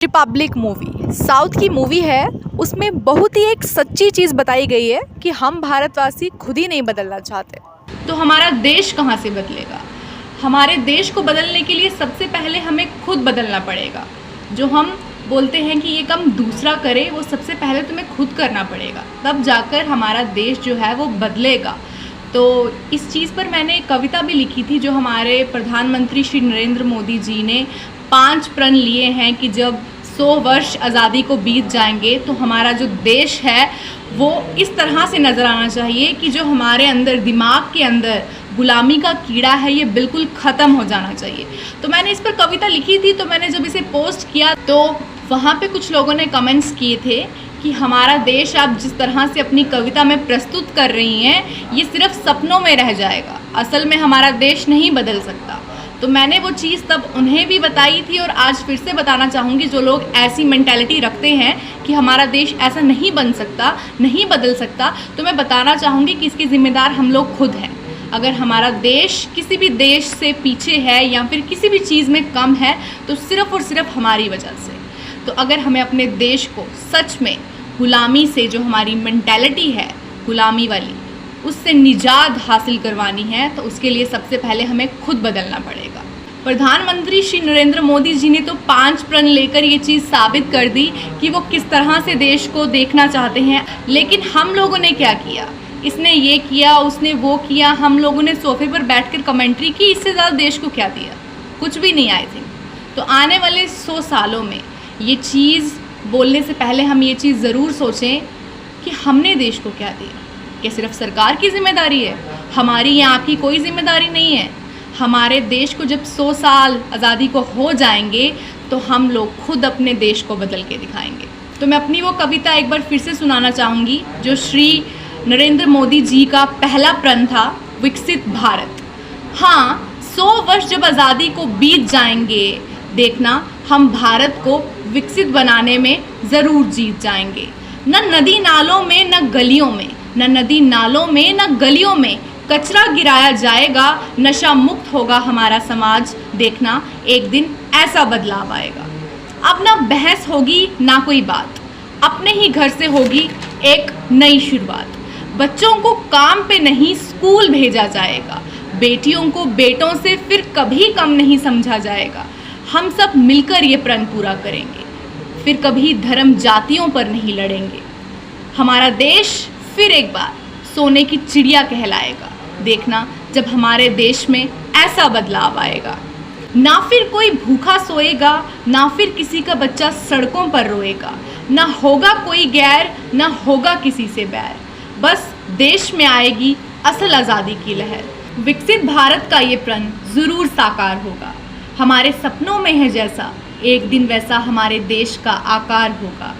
Republic movie south की movie है। उसमें बहुत ही एक सच्ची चीज़ बताई गई है कि हम भारतवासी खुद ही नहीं बदलना चाहते तो हमारा देश कहाँ से बदलेगा। हमारे देश को बदलने के लिए सबसे पहले हमें खुद बदलना पड़ेगा। जो हम बोलते हैं कि ये काम दूसरा करे, वो सबसे पहले तुम्हें खुद करना पड़ेगा, तब जाकर हमारा देश जो है वो बदलेगा। तो इस चीज़ पर मैंने एक कविता भी लिखी थी, जो हमारे प्रधानमंत्री श्री नरेंद्र मोदी जी ने 5 प्रण लिए हैं कि जब 100 वर्ष आज़ादी को बीत जाएंगे तो हमारा जो देश है वो इस तरह से नज़र आना चाहिए कि जो हमारे अंदर दिमाग के अंदर गुलामी का कीड़ा है ये बिल्कुल ख़त्म हो जाना चाहिए। तो मैंने इस पर कविता लिखी थी। तो मैंने जब इसे पोस्ट किया तो वहाँ पे कुछ लोगों ने कमेंट्स किए थे कि हमारा देश आप जिस तरह से अपनी कविता में प्रस्तुत कर रही हैं ये सिर्फ सपनों में रह जाएगा, असल में हमारा देश नहीं बदल सकता। तो मैंने वो चीज़ तब उन्हें भी बताई थी और आज फिर से बताना चाहूँगी। जो लोग ऐसी मेंटालिटी रखते हैं कि हमारा देश ऐसा नहीं बन सकता, नहीं बदल सकता, तो मैं बताना चाहूँगी कि इसके ज़िम्मेदार हम लोग खुद हैं। अगर हमारा देश किसी भी देश से पीछे है या फिर किसी भी चीज़ में कम है तो सिर्फ़ और सिर्फ हमारी वजह से। तो अगर हमें अपने देश को सच में गुलामी से, जो हमारी मेंटालिटी है गुलामी वाली, उससे निजात हासिल करवानी है तो उसके लिए सबसे पहले हमें खुद बदलना पड़ेगा। प्रधानमंत्री श्री नरेंद्र मोदी जी ने तो 5 प्रण लेकर ये चीज़ साबित कर दी कि वो किस तरह से देश को देखना चाहते हैं। लेकिन हम लोगों ने क्या किया, इसने ये किया, उसने वो किया, हम लोगों ने सोफे पर बैठकर कमेंट्री की, इससे ज़्यादा देश को क्या दिया? कुछ भी नहीं आई थी। तो आने वाले 100 सालों में ये चीज़ बोलने से पहले हम ये चीज़ ज़रूर सोचें कि हमने देश को क्या दिया। क्या सिर्फ सरकार की जिम्मेदारी है? हमारी या आपकी कोई जिम्मेदारी नहीं है। हमारे देश को जब 100 साल आज़ादी को हो जाएंगे तो हम लोग खुद अपने देश को बदल के दिखाएंगे। तो मैं अपनी वो कविता एक बार फिर से सुनाना चाहूँगी, जो श्री नरेंद्र मोदी जी का पहला प्रण था, विकसित भारत। हाँ, 100 वर्ष जब आज़ादी को बीत जाएंगे, देखना हम भारत को विकसित बनाने में ज़रूर जीत जाएंगे। न नदी नालों में, न गलियों में, न नदी नालों में, न गलियों में कचरा गिराया जाएगा, नशा मुक्त होगा हमारा समाज। देखना एक दिन ऐसा बदलाव आएगा। अब ना बहस होगी ना कोई बात, अपने ही घर से होगी एक नई शुरुआत। बच्चों को काम पे नहीं स्कूल भेजा जाएगा, बेटियों को बेटों से फिर कभी कम नहीं समझा जाएगा। हम सब मिलकर ये प्रण पूरा करेंगे, फिर कभी धर्म जातियों पर नहीं लड़ेंगे। हमारा देश फिर एक बार सोने की चिड़िया कहलाएगा। देखना जब हमारे देश में ऐसा बदलाव आएगा। ना फिर कोई भूखा सोएगा, ना फिर किसी का बच्चा सड़कों पर रोएगा, ना होगा कोई गैर, ना होगा किसी से बैर। बस देश में आएगी असल आज़ादी की लहर। विकसित भारत का ये प्रण ज़रूर साकार होगा। हमारे सपनों में है जैसा, एक दिन वैसा हमारे देश का आकार होगा।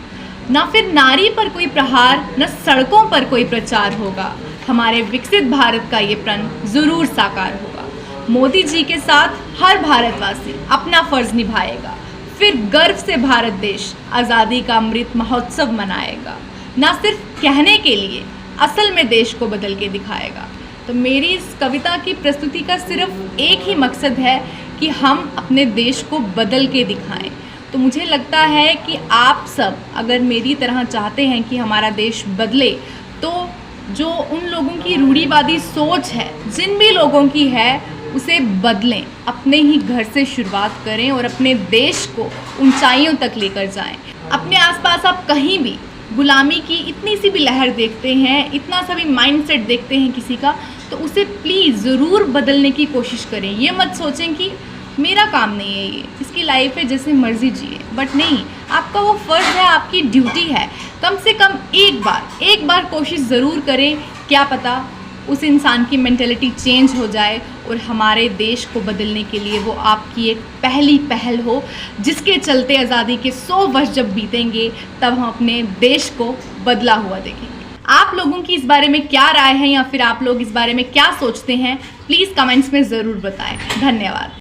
ना फिर नारी पर कोई प्रहार, न सड़कों पर कोई प्रचार होगा। हमारे विकसित भारत का ये प्रण ज़रूर साकार होगा। मोदी जी के साथ हर भारतवासी अपना फ़र्ज़ निभाएगा, फिर गर्व से भारत देश आज़ादी का अमृत महोत्सव मनाएगा। ना सिर्फ कहने के लिए, असल में देश को बदल के दिखाएगा। तो मेरी इस कविता की प्रस्तुति का सिर्फ एक ही मकसद है कि हम अपने देश को बदल के दिखाएं। तो मुझे लगता है कि आप सब अगर मेरी तरह चाहते हैं कि हमारा देश बदले, तो जो उन लोगों की रूढ़िवादी सोच है, जिन भी लोगों की है, उसे बदलें। अपने ही घर से शुरुआत करें और अपने देश को ऊंचाइयों तक लेकर जाएं। अपने आसपास आप कहीं भी गुलामी की इतनी सी भी लहर देखते हैं, इतना सा भी माइंडसेट देखते हैं किसी का, तो उसे प्लीज़ ज़रूर बदलने की कोशिश करें। ये मत सोचें कि मेरा काम नहीं है, ये इसकी लाइफ है, जैसे मर्जी जिए। बट नहीं, आपका वो फ़र्ज़ है, आपकी ड्यूटी है। कम से कम एक बार कोशिश ज़रूर करें। क्या पता उस इंसान की मेंटालिटी चेंज हो जाए और हमारे देश को बदलने के लिए वो आपकी एक पहली पहल हो, जिसके चलते आज़ादी के 100 वर्ष जब बीतेंगे तब हम अपने देश को बदला हुआ देखेंगे। आप लोगों की इस बारे में क्या राय है या फिर आप लोग इस बारे में क्या सोचते हैं, प्लीज़ कमेंट्स में ज़रूर बताएं। धन्यवाद।